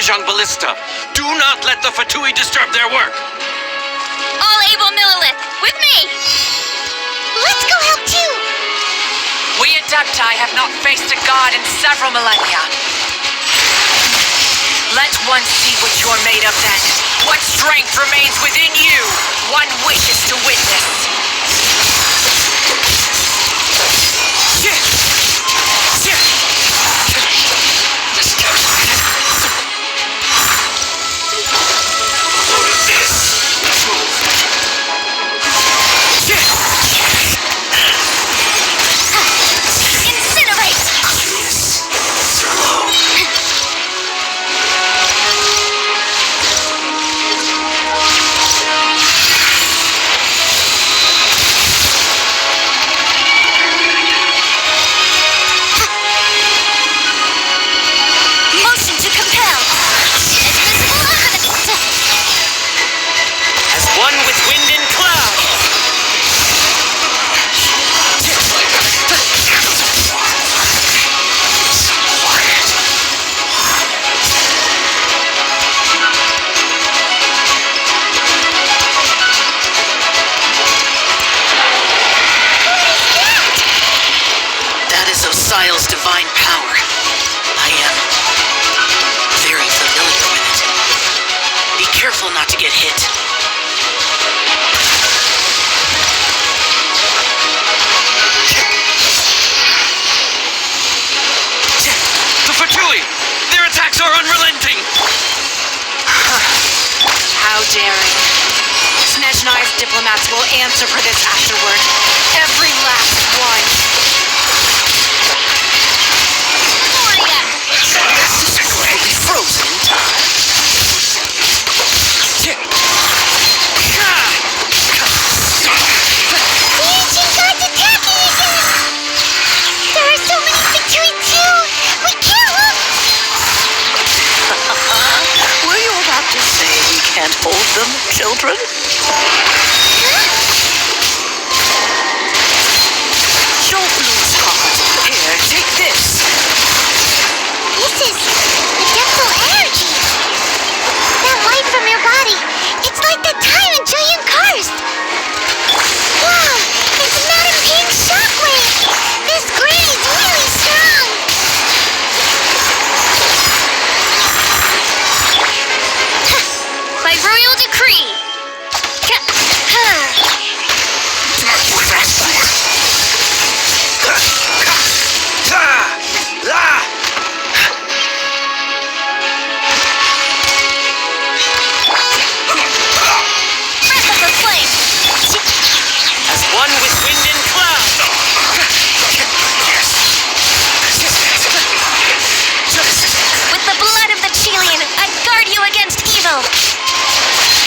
young ballista. Do not let the Fatui disturb their work. All able Millilith, with me! Let's go help too! We Adepti have not faced a god in several millennia. Let one see what you're made of then. What strength remains within you? One wishes to witness. Divine power. I am very familiar with it. Be careful not to get hit. The Fatui! Their attacks are unrelenting! How daring. Snezhnai's diplomats will answer for this afterward. Every last one. Frozen in time. The ancient god's attacking again! There are so many Fatui too! We can't look! Were you about to say we can't hold them, children? Show Blue's card. Here, take this. This is Adeptal energy. That light from your body, it's like the time in Julian Karst. Wow, it's Madam Ping's shockwave. This gray is really strong. By royal decree.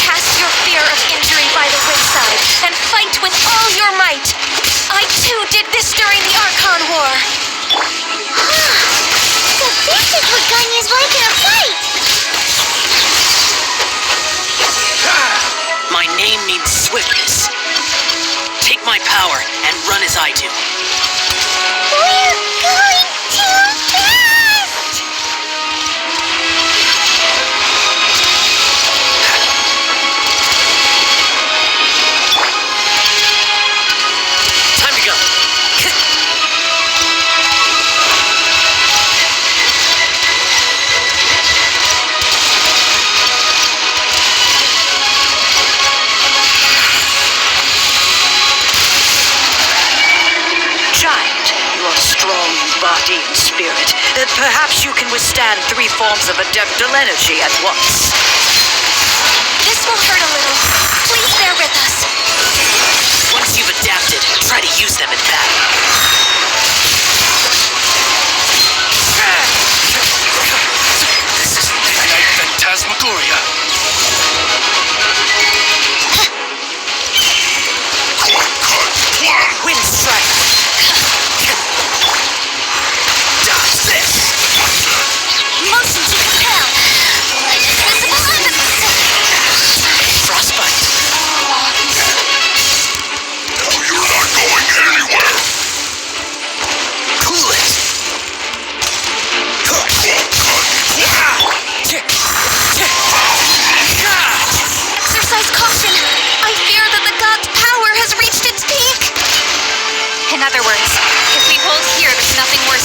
Cast your fear of injury by the wayside and fight with all your might. I too did this during the Archon War. So this is what Ganya's like in a fight. My name means swiftness. Take my power and run as I do. We're going too fast! Time to go. Body and spirit. Perhaps you can withstand 3 forms of adeptal energy at once. This will hurt a little. Please bear with us. Once you've adapted, try to use them in battle. This is midnight phantasmagoria. Wind strike. Motion to compel. Invisible evidence. Frostbite.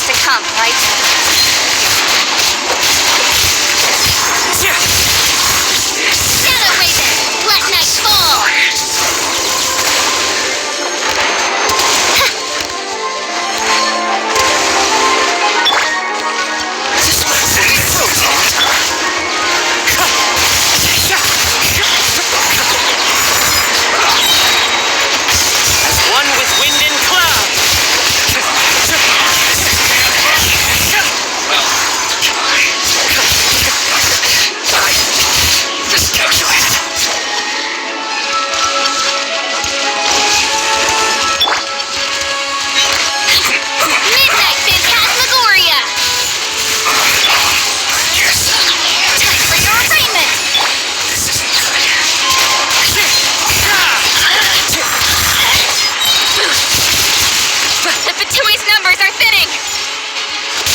to come, right? Shadow Raven, let night fall! As one with wind and cloud. Midnight Phantasmagoria! Time for your arraignment! The Fatui's numbers are thinning!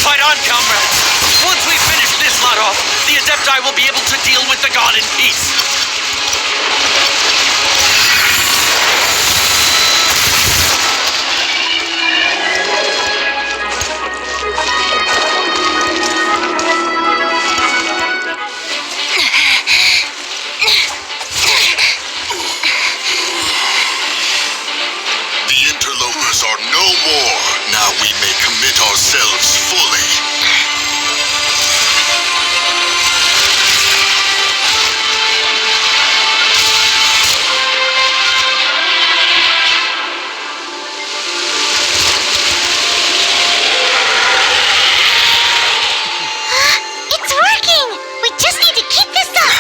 Fight on, comrades. Once we finish this lot off, the Adepti will be able to deal with the god in peace. The interlopers are no more. Now we may commit ourselves fully. It's working! We just need to keep this up!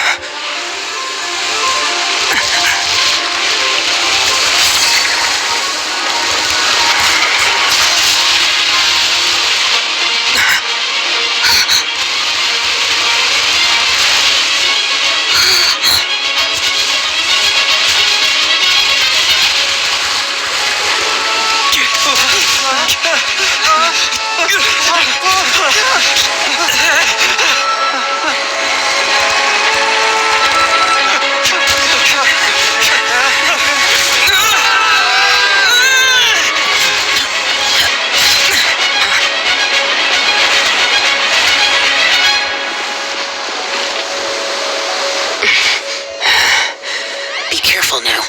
Be careful now.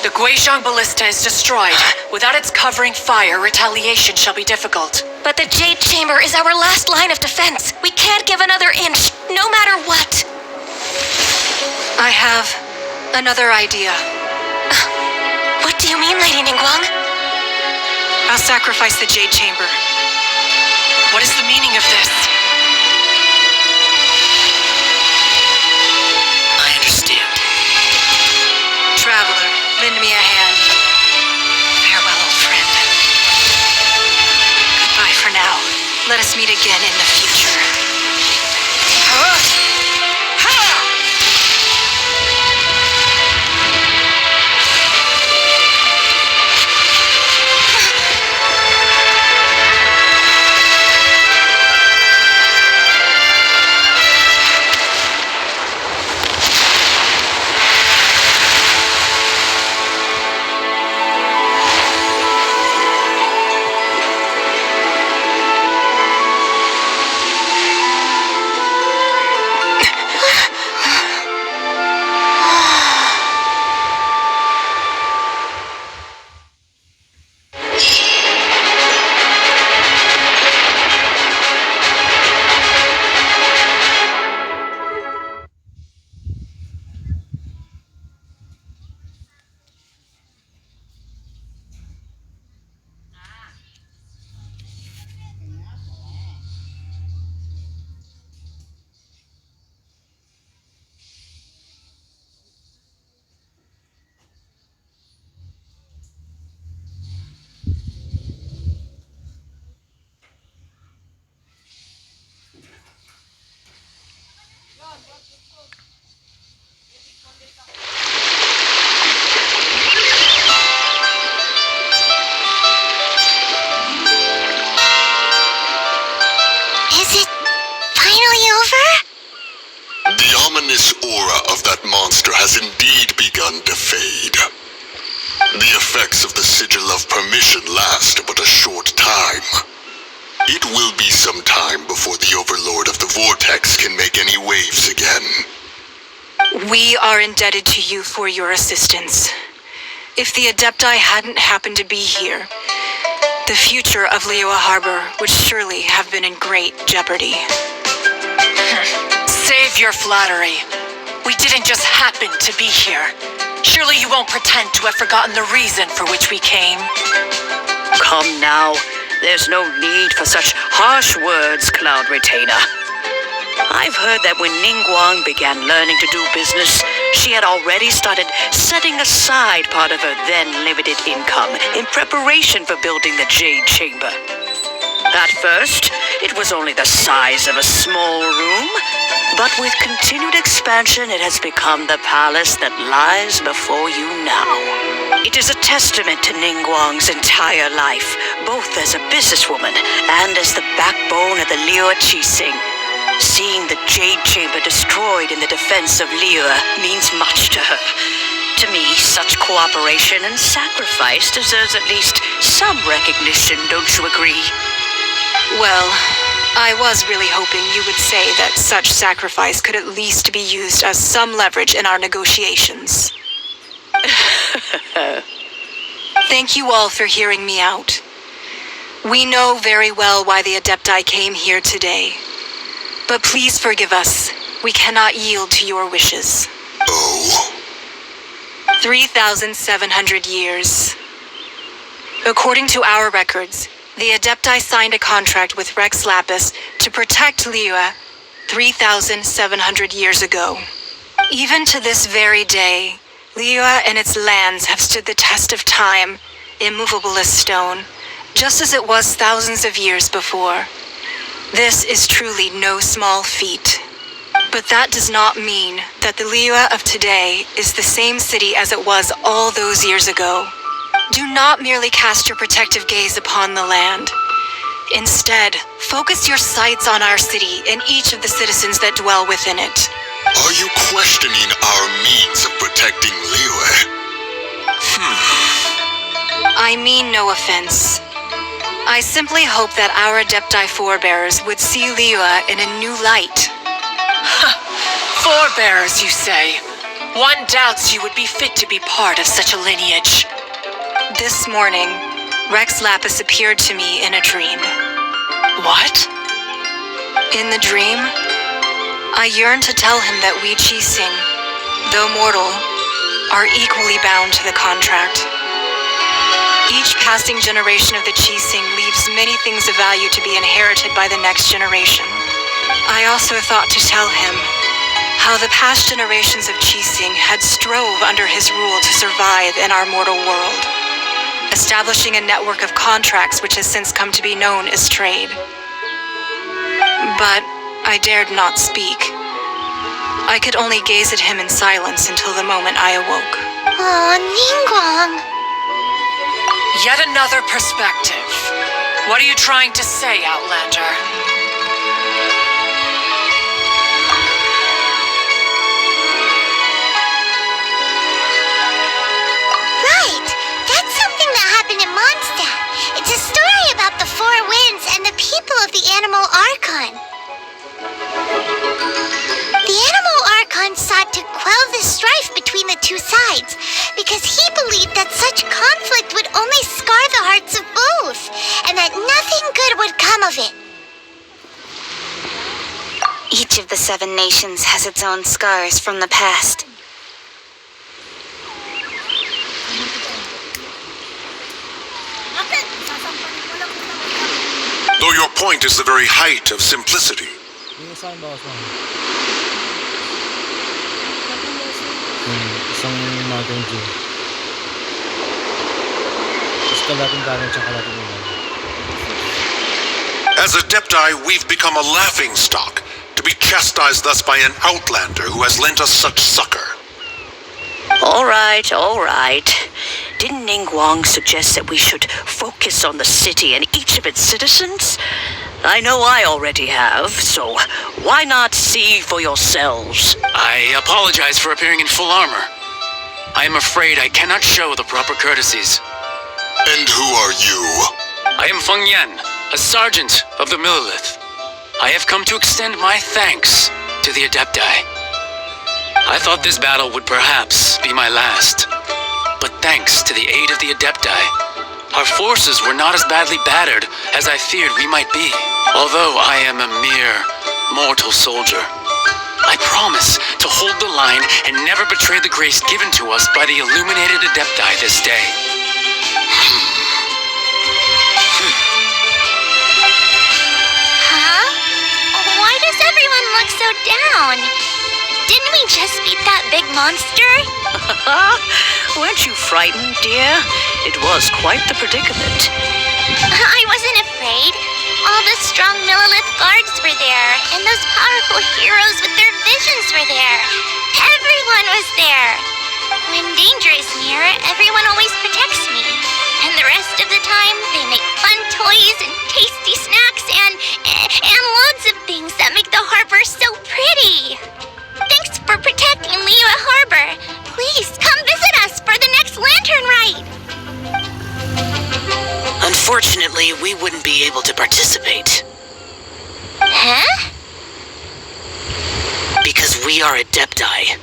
The Guizhong ballista is destroyed. Without its covering fire, retaliation shall be difficult. But the Jade Chamber is our last line of defense. We can't give another inch, no matter what. I have another idea. What do you mean, Lady Ningguang? I'll sacrifice the Jade Chamber. What is the meaning of this? I understand. Traveler, lend me a hand. Farewell, old friend. Goodbye for now. Let us meet again in the future. ominous aura of that monster has indeed begun to fade. The effects of the Sigil of Permission last but a short time. It will be some time before the Overlord of the Vortex can make any waves again. We are indebted to you for your assistance. If the Adepti hadn't happened to be here, the future of Liyue Harbor would surely have been in great jeopardy. Save your flattery. We didn't just happen to be here. Surely you won't pretend to have forgotten the reason for which we came. Come now. There's no need for such harsh words, Cloud Retainer. I've heard that when Ningguang began learning to do business, she had already started setting aside part of her then limited income in preparation for building the Jade Chamber. At first, it was only the size of a small room, but with continued expansion, it has become the palace that lies before you now. It is a testament to Ningguang's entire life, both as a businesswoman and as the backbone of the Liyue Qixing. Seeing the Jade Chamber destroyed in the defense of Liyue means much to her. To me, such cooperation and sacrifice deserves at least some recognition, don't you agree? Well, I was really hoping you would say that such sacrifice could at least be used as some leverage in our negotiations. Thank you all for hearing me out. We know very well why the Adepti came here today. But please forgive us. We cannot yield to your wishes. Oh. 3,700 years. According to our records, the Adepti signed a contract with Rex Lapis to protect Liyue 3,700 years ago. Even to this very day, Liyue and its lands have stood the test of time, immovable as stone, just as it was thousands of years before. This is truly no small feat. But that does not mean that the Liyue of today is the same city as it was all those years ago. Do not merely cast your protective gaze upon the land. Instead, focus your sights on our city and each of the citizens that dwell within it. Are you questioning our means of protecting Liyue? I mean no offense. I simply hope that our Adepti forebears would see Liyue in a new light. Forebears, you say? One doubts you would be fit to be part of such a lineage. This morning, Rex Lapis appeared to me in a dream. What? In the dream, I yearned to tell him that we Qixing, though mortal, are equally bound to the contract. Each passing generation of the Qixing leaves many things of value to be inherited by the next generation. I also thought to tell him how the past generations of Qixing had strove under his rule to survive in our mortal world, establishing a network of contracts which has since come to be known as trade. But I dared not speak. I could only gaze at him in silence until the moment I awoke. Oh, Ningguang. Yet another perspective. What are you trying to say, Outlander? Right! That's something that happened in Mondstadt. It's a story about the four winds and the people of the animal Archon. The animal Archon sought to quell the strife between the two sides because he believed that such conflict would only scar the hearts of both and that nothing good would come of it. Each of the 7 nations has its own scars from the past. Though your point is the very height of simplicity. Isang Mountain Dew. Tapos kalating kanin tsaka kalating ulan. As Adepti, we've become a laughing stock, to be chastised thus by an outlander who has lent us such succor. All right. Didn't Ningguang suggest that we should focus on the city and each of its citizens? I know I already have, so why not see for yourselves? I apologize for appearing in full armor. I am afraid I cannot show the proper courtesies. And who are you? I am Feng Yan, a sergeant of the Millilith, I have come to extend my thanks to the Adepti. I thought this battle would perhaps be my last, but thanks to the aid of the Adepti, our forces were not as badly battered as I feared we might be. Although I am a mere mortal soldier, I promise to hold the line and never betray the grace given to us by the illuminated Adepti this day. Huh? Why does everyone look so down? Didn't we just beat that big monster? Weren't you frightened, dear? It was quite the predicament. I wasn't afraid. All the strong Millilith guards were there, and those powerful heroes with their visions were there. Everyone was there. When danger is near, everyone always protects me. And the rest of the time, they make fun toys and tasty snacks and loads of things that make the harbor so pretty. Thanks for protecting Liyue Harbor. Please come visit us for the next lantern ride. Unfortunately, we wouldn't be able to participate. Huh? Because we are Adepti.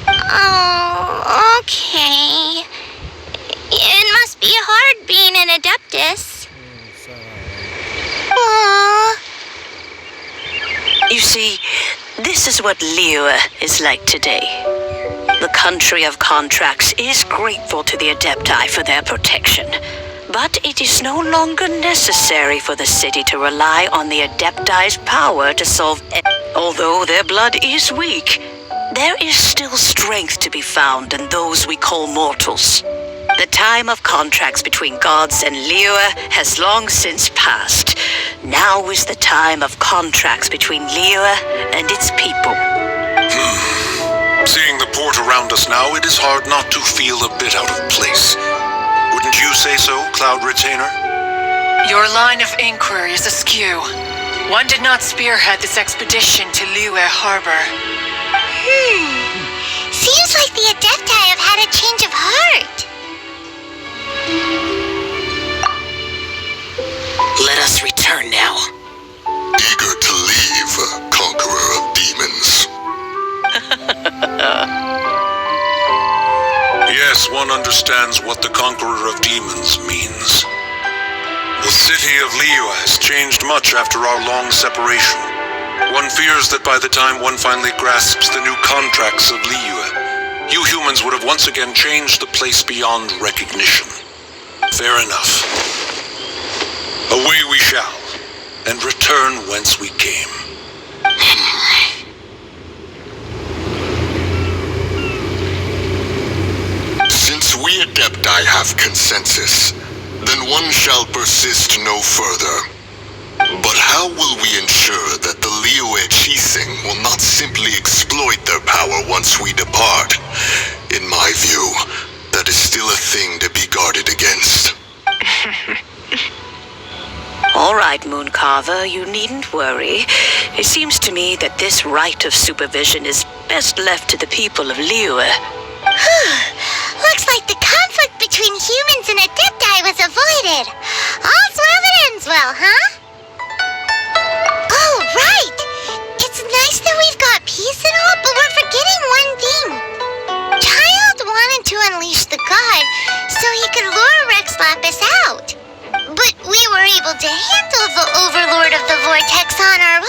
Oh, okay. It must be hard being an Adeptus. Aww. You see, this is what Liyue is like today. The country of contracts is grateful to the Adepti for their protection, but it is no longer necessary for the city to rely on the Adepti's power to solve. Although their blood is weak, there is still strength to be found in those we call mortals. The time of contracts between gods and Liyue has long since passed. Now is the time of contracts between Liyue and its people. Seeing the port around us now, it is hard not to feel a bit out of place. Wouldn't you say so, Cloud Retainer? Your line of inquiry is askew. One did not spearhead this expedition to Liyue Harbor. Seems like the Adepti have had a change of heart. Let us return now. Eager to leave, Conqueror of Demons. Yes, one understands what the Conqueror of Demons means. The city of Liyue has changed much after our long separation. One fears that by the time one finally grasps the new contracts of Liyue, you humans would have once again changed the place beyond recognition. Fair enough. Away we shall, and return whence we came. Since we Adepti have consensus, then one shall persist no further. But how will we ensure that the Liyue Chising will not simply exploit their power once we depart? In my view, that is still a thing to be guarded against. All right, Mooncarver, you needn't worry. It seems to me that this right of supervision is best left to the people of Liyue. Looks like the conflict between humans and Adepti was avoided. All's well that ends well, huh? Oh, right! It's nice that we've got peace and all, but we're forgetting one thing. Child wanted to unleash the god so he could lure Rex Lapis out. But we were able to handle the Overlord of the Vortex on our